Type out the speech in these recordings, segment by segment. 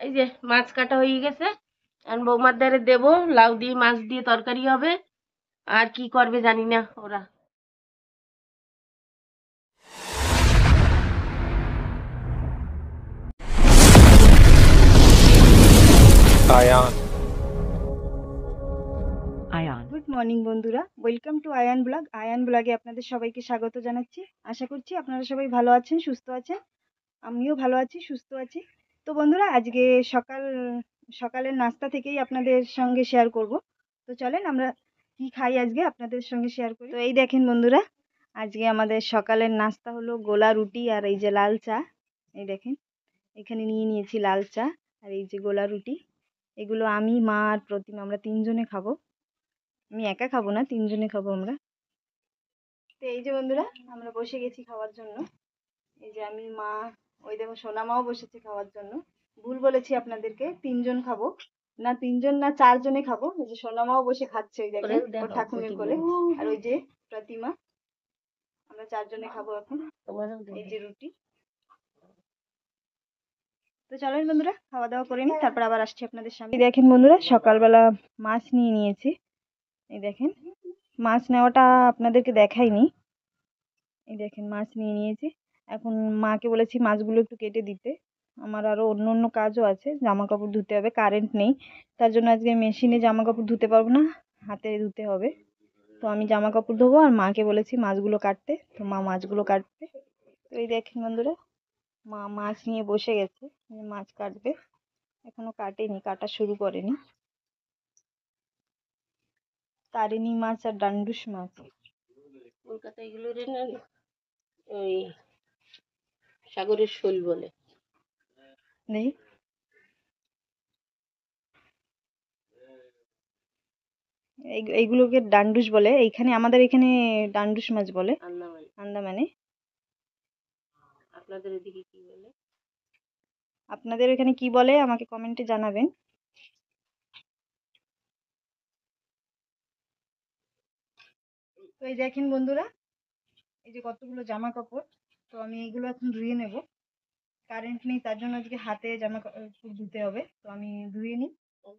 এই যে মাছ কাটা হয়ে গেছে, আর বৌমার ধারে দেবো, লাউ দিয়ে মাছ দিয়ে তরকারি হবে। আর কি করবে জানি না ওরা। আয়ান গুড মর্নিং বন্ধুরা, welcome to Ayaan blog. Ayaan ব্লগে আপনাদের সবাইকে স্বাগত জানাচ্ছি। আশা করছি আপনারা সবাই ভালো আছেন, সুস্থ আছেন। আমিও ভালো আছি, সুস্থ আছি। তো বন্ধুরা, আজকে সকালের নাস্তা থেকেই আপনাদের সঙ্গে শেয়ার করব। তো চলেন আমরা কি খাই আজকে আপনাদের সঙ্গে শেয়ার করি। তো এই দেখেন বন্ধুরা, আজকে আমাদের সকালের নাস্তা হলো গোলা রুটি আর এই যে লাল চা। এই দেখেন, এখানে নিয়ে নিয়েছি লাল চা আর এই যে গোলা রুটি। এগুলো আমি, মা আর প্রতিমা, আমরা তিনজনে খাবো। আমি একা খাবো না, তিনজনে খাবো আমরা। তো এই যে বন্ধুরা, আমরা বসে গেছি খাওয়ার জন্য। এই যে আমি, মা, ওই দেখো সোনা মাও বসেছে খাওয়ার জন্য। ভুল বলেছি আপনাদেরকে, তিনজন খাবো না, তিনজন না, চারজনে খাবো। এই যে সোনা মাও বসে খাচ্ছে, ওই দেখেন ওর ঠাকুরের কোলে। আর ওই যে প্রতিমা, আমরা চারজনে খাবো এখন। এই যে রুটি। তো চলেন বন্ধুরা, খাওয়া দাওয়া করে নিই, তারপর আবার আসছি আপনাদের সামনে। দেখেন বন্ধুরা, সকালবেলা মাছ নিয়ে নিয়েছি। এই দেখেন, মাছ নেওয়াটা আপনাদেরকে দেখাইনি। এই দেখেন মাছ নিয়ে নিয়েছি। এখন মাকে বলেছি মাছগুলো একটু কেটে দিতে। আমার আরো অন্য অন্য কাজও আছে, জামা কাপড় ধুতে হবে, কারেন্ট নেই। তার জন্য আজকে মেশিনে জামা কাপড় ধুতে পারবো না, হাতে ধুতে হবে। তো আমি জামা কাপড় ধোবো, আর মাকে বলেছি মাছগুলো কাটতে, তো মা মাছগুলো কাটবে। তো এই দেখেন বন্ধুরা, মা মাছ নিয়ে বসে গেছে, মাছ কাটবে। এখনো কাটেনি, কাটা শুরু করেনি। তারিণী মাছ আর ডান্ডুস মাছ। কলকাতায় এগুলো না ওই সাগরের শোল বলে। নেই, এইগুলোকে ডান্ডুস বলে। এইখানে আমাদের এখানে ডান্ডুস মাছ বলে, আন্দামান। আন্দামানে। আপনাদের ওদিকে কি বলে? আপনাদের এখানে কি বলে আমাকে কমেন্টে জানাবেন। তো এই দেখেন বন্ধুরা, এই যে কতগুলো জামা কাপড়। তো আমি এইগুলো এখন ধুয়ে নেব। কারেন্ট নেই, তার জন্য আজকে হাতে জামা কাপড় ধুতে হবে। তো আমি ধুয়ে নিই।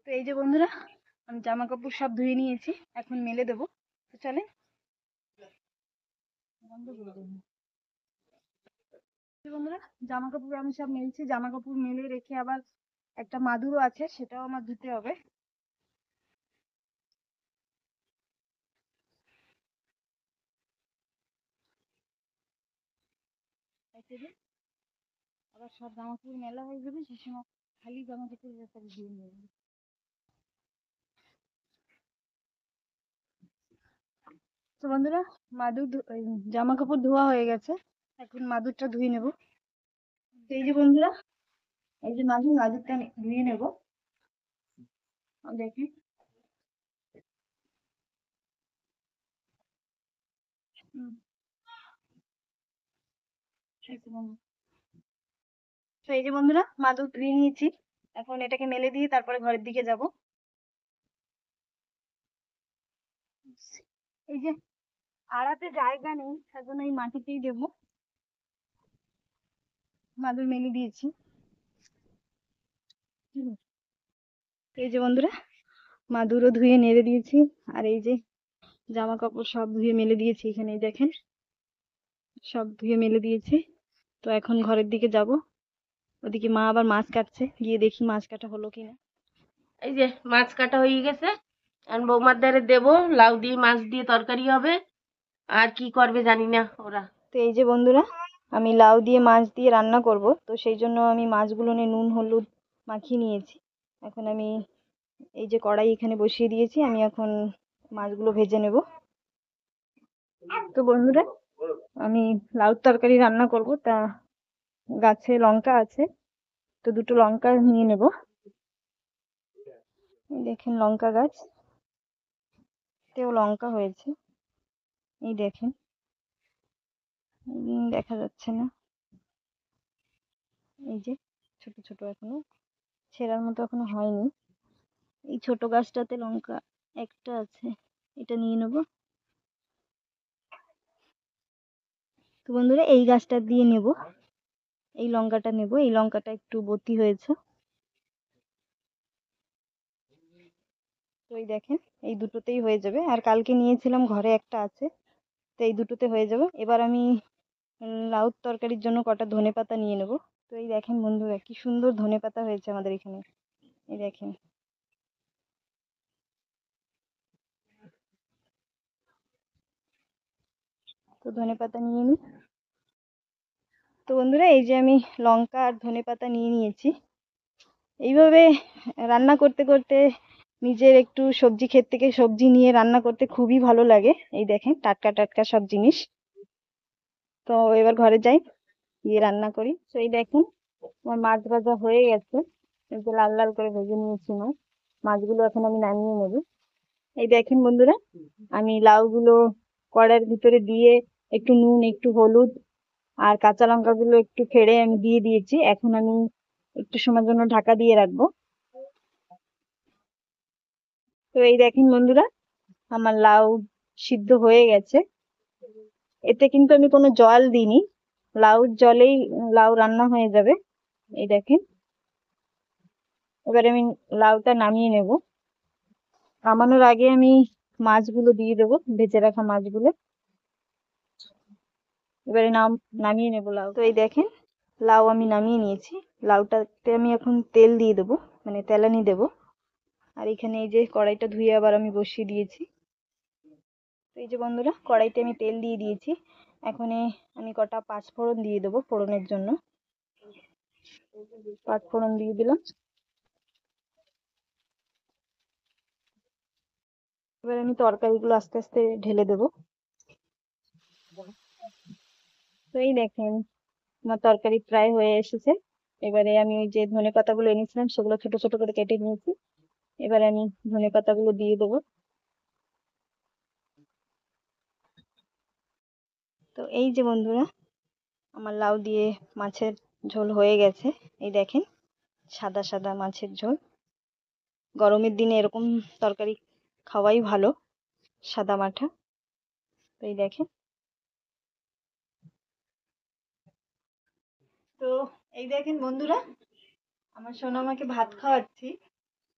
তো এই যে বন্ধুরা, আমি জামা কাপড় সব ধুয়ে নিয়েছি, এখন মেলে দেবো। তো চলেন। বন্ধ করে দেবো। বন্ধুরা, জামা কাপড় আমি সব মেলছি। জামা কাপড় মেলে রেখে আবার একটা মাদুরও আছে, সেটাও আমার ধুতে হবে। আবার সব জামা কাপড় মেলা হয়ে যাবে, সে সময় খালি জামা কাপড় ধুয়ে নেব। তো বন্ধুরা, জামা কাপড় ধোয়া হয়ে গেছে, এখন মাদুরটা ধুয়ে নেব। এই যে বন্ধুরা, এই যে মাদুরটা আমি ধুয়ে নেব। দেখি, তো এই যে বন্ধুরা, মাদুর ধুয়ে নিয়েছি। এখন এটাকে মেলে দিয়ে তারপরে ঘরের দিকে যাব। এই যে আড়াতে জায়গা নেই, তার জন্য এই মাটিতেই দেবো। মাদুর মেলে দিয়েছি। এই যে বন্ধুরা, মাদুরও ধুয়ে নেড়ে দিয়েছি। আর এই যে জামা কাপড় সব ধুয়ে মেলে দিয়েছি, এখানে দেখেন সব ধুয়ে মেলে দিয়েছি। তো এখন ঘরের দিকে যাব। ওদিকে মা আবার মাছ কাটছে, গিয়ে দেখি মাছ কাটা হলো কিনা। এই যে মাছ কাটা হয়ে গেছে, আর বৌমার ধারে দেবো, লাউ দিয়ে মাছ দিয়ে তরকারি হবে। আর কি করবে জানি না ওরা। তো এই যে বন্ধুরা, আমি লাউ দিয়ে মাছ দিয়ে রান্না করব। তো সেই জন্য আমি মাছগুলো নিয়ে নুন হলুদ মাখিয়ে নিয়েছি। এখন আমি এই যে কড়াই এখানে বসিয়ে দিয়েছি, আমি এখন মাছগুলো ভেজে নেব। তো বন্ধুরা, আমি লাউ তরকারি রান্না করব, তা গাছে লঙ্কা আছে, তো দুটো লঙ্কা নিয়ে নেব। দেখেন লঙ্কা গাছ, তেও লঙ্কা হয়েছে। এই দেখেন, দেখা যাচ্ছে না, এই যে ছোট ছোট, এখনো ছেঁড়ার মতো এখনো হয়নি। এই ছোট গাছটাতে লঙ্কা একটা আছে, এটা নিয়ে নেব। তো বন্ধুরা, এই গাছটা দিয়ে নেব, এই লঙ্কাটা নেব। এই লঙ্কাটা একটু বতি হয়েছে, তো এই দেখেন এই দুটোতেই হয়ে যাবে, আর কালকে নিয়েছিলাম ঘরে একটা আছে, তো এই দুটোতে হয়ে যাবে। এবার আমি লাউর তরকারির জন্য কটা ধনেপাতা নিয়ে নেব। তো এই দেখেন বন্ধুরা কি সুন্দর ধনেপাতা হয়েছে আমাদের এখানে, এই দেখেন। তো ধনেপাতা নিয়ে নিই। তো বন্ধুরা এই যে আমি লঙ্কা আর ধনেপাতা নিয়ে নিয়েছি। এইভাবে রান্না করতে করতে নিজের একটু সবজি ক্ষেত থেকে সবজি নিয়ে রান্না করতে খুবই ভালো লাগে। এই দেখেন টাটকা টাটকা সব জিনিস। তো এবার ঘরে যাই, গিয়ে রান্না করি। তো এই দেখুন আমার মাছ ভাজা হয়ে গেছে, এই যে লাল লাল করে ভেজে নিয়েছি মাছ। মাছগুলো এখন আমি নামিয়ে নেব। এই দেখেন বন্ধুরা আমি লাউগুলো কড়াইয়ের ভিতরে দিয়ে একটু নুন একটু হলুদ আর কাঁচা লঙ্কাগুলো একটু ফেড়ে আমি দিয়ে দিয়েছি। এখন আমি একটু সময়ের জন্য ঢাকা দিয়ে রাখবো। তো এই দেখেন বন্ধুরা আমার লাউ সিদ্ধ হয়ে গেছে। এতে কিন্তু আমি কোনো জল দিইনি, লাউর জলেই লাউ রান্না হয়ে যাবে। এই দেখেন এবার আমি লাউটা নামিয়ে নেব। নামানোর আগে আমি মাছগুলো দিয়ে দেবো, ভেজে রাখা মাছগুলো। এবারে নামিয়ে নেবো লাউ। তো এই দেখেন লাউ আমি নামিয়ে নিয়েছি। লাউটাতে আমি এখন তেল দিয়ে দেবো, মানে তেলানি দেবো। আর এখানে এই যে কড়াইটা ধুয়ে আবার আমি বসিয়ে দিয়েছি। তো এই যে বন্ধুরা কড়াইতে আমি তেল দিয়ে দিয়েছি। এখন আমি কটা পাঁচফোড়ন দিয়ে দেবো ফোড়নের জন্য। পাঁচফোড়ন দিয়ে দিলাম। এবার আমি তরকারিগুলো আস্তে আস্তে ঢেলে দেবো। তো এই দেখেন আমার তরকারি প্রায় হয়ে এসেছে। এবারে আমি ওই যে ধনেপাতাগুলো এনেছিলাম সেগুলো ছোট ছোট করে কেটে নিয়েছি। এবারে আমি ধনেপাতাগুলো দিয়ে দেবো। তো এই যে বন্ধুরা আমার লাউ দিয়ে মাছের ঝোল হয়ে গেছে। এই দেখেন সাদা সাদা মাছের ঝোল। গরমের দিনে এরকম তরকারি খাওয়াই ভালো, সাদা মাঠা। তো এই দেখেন। তো এই দেখেন বন্ধুরা আমার সোনা আমাকে ভাত খাওয়াচ্ছি,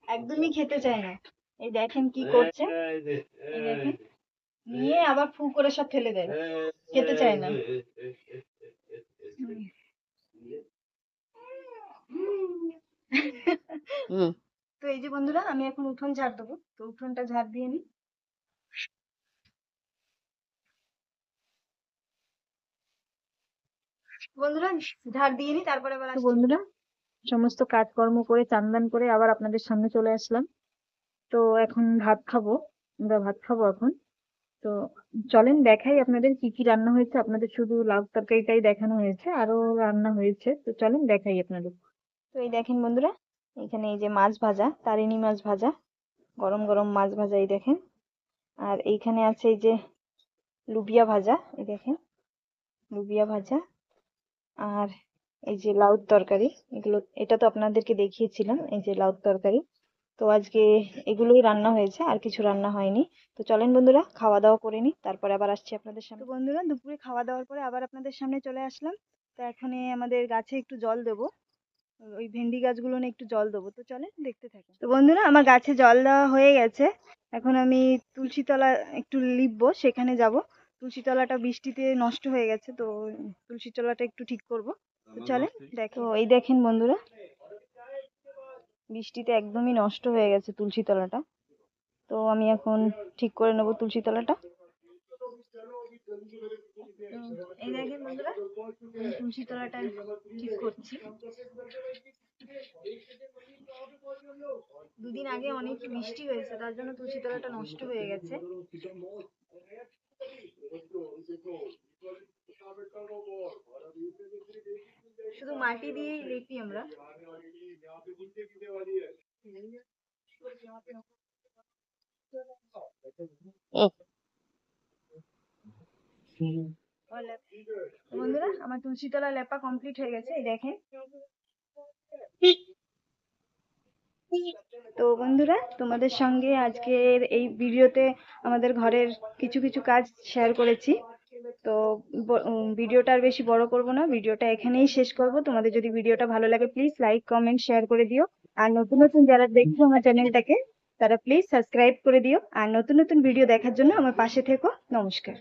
একদমই খেতে চায় না। এই দেখেন কি করছে, এই দেখেন নিয়ে আবার ফু করে সব ফেলে দেয়, খেতে চায় না। তো এই যে বন্ধুরা আমি এখন উঠোন ঝাড় দেবো, তো উঠোনটা ঝাড় দিয়ে নিই। বন্ধুরা ঝাড় দিয়ে নিই তারপরে আবার আসছি। বন্ধুরা সমস্ত কাজকর্ম করে চান করে আবার আপনাদের সামনে চলে আসলাম। তো এখন ভাত খাবো, আমরা ভাত খাবো এখন। তো চলেন দেখাই আপনাদের কি কি রান্না হয়েছে। আপনাদের শুধু লাউ তরকারিটাই দেখানো হয়েছে, আরো রান্না হয়েছে, তো চলেন দেখাই আপনাদের। তো এই দেখেন বন্ধুরা এখানে এই যে মাছ ভাজা, তারিনি মাছ ভাজা, গরম গরম মাছ ভাজা এই দেখেন। আর এইখানে আছে এই যে লুবিয়া ভাজা, এই দেখেন লুবিয়া ভাজা। আর এই যে লাউর তরকারি, এটা তো আপনাদেরকে দেখিয়েছিলাম, এই যে লাউর তরকারি। তো আজকে এগুলোই রান্না হয়েছে, আর কিছু রান্না হয়নি। তো চলেন বন্ধুরা খাওয়া দাওয়া করে নিই, তারপরে আবার আসছি আপনাদের সামনে। তো বন্ধুরা দুপুরে খাওয়া দাওয়ার পরে আবার আপনাদের সামনে চলে আসলাম। তো এখন আমাদের গাছে একটু জল দেবো, ওই ভেন্ডি গাছগুলো একটু জল দেবো। তো চলেন দেখতে থাকুন। তো বন্ধুরা আমার গাছে জল দেওয়া হয়ে গেছে। এখন আমি তুলসী তলা একটু লিপবো, সেখানে যাব। তুলসী তলাটা বৃষ্টিতে নষ্ট হয়ে গেছে, তো তুলসী তলাটা একটু ঠিক করব। তো চলেন দেখো। এই দেখেন বন্ধুরা বৃষ্টিতে একদমই নষ্ট হয়ে গেছে তুলসী তলাটা। তো আমি এখন ঠিক করে নেবো তুলসী তলাটা। এই দেখেন বন্ধুরা আমি তুলসী তলাটা ঠিক করছি। দুদিন আগে অনেক বৃষ্টি হয়েছে, তার জন্য তুলসী তলাটা নষ্ট হয়ে গেছে। শুধু মাটি দিয়েই লেপি আমরা। বন্ধুরা আমার তুলসী তলা লেপা কমপ্লিট হয়ে গেছে, এই দেখেন। তো বন্ধুরা তোমাদের সঙ্গে আজকের এই ভিডিওতে আমাদের ঘরের কিছু কিছু কাজ শেয়ার করেছি। তো ভিডিওটা আর বেশি বড় করব না, ভিডিওটা এখানেই শেষ করব। তোমাদের যদি ভিডিওটা ভালো লাগে প্লিজ লাইক কমেন্ট শেয়ার করে দিও। আর নতুন নতুন যারা দেখছো আমার চ্যানেলটাকে তারা প্লিজ সাবস্ক্রাইব করে দিও আর নতুন নতুন ভিডিও দেখার জন্য আমার পাশে থেকো। নমস্কার।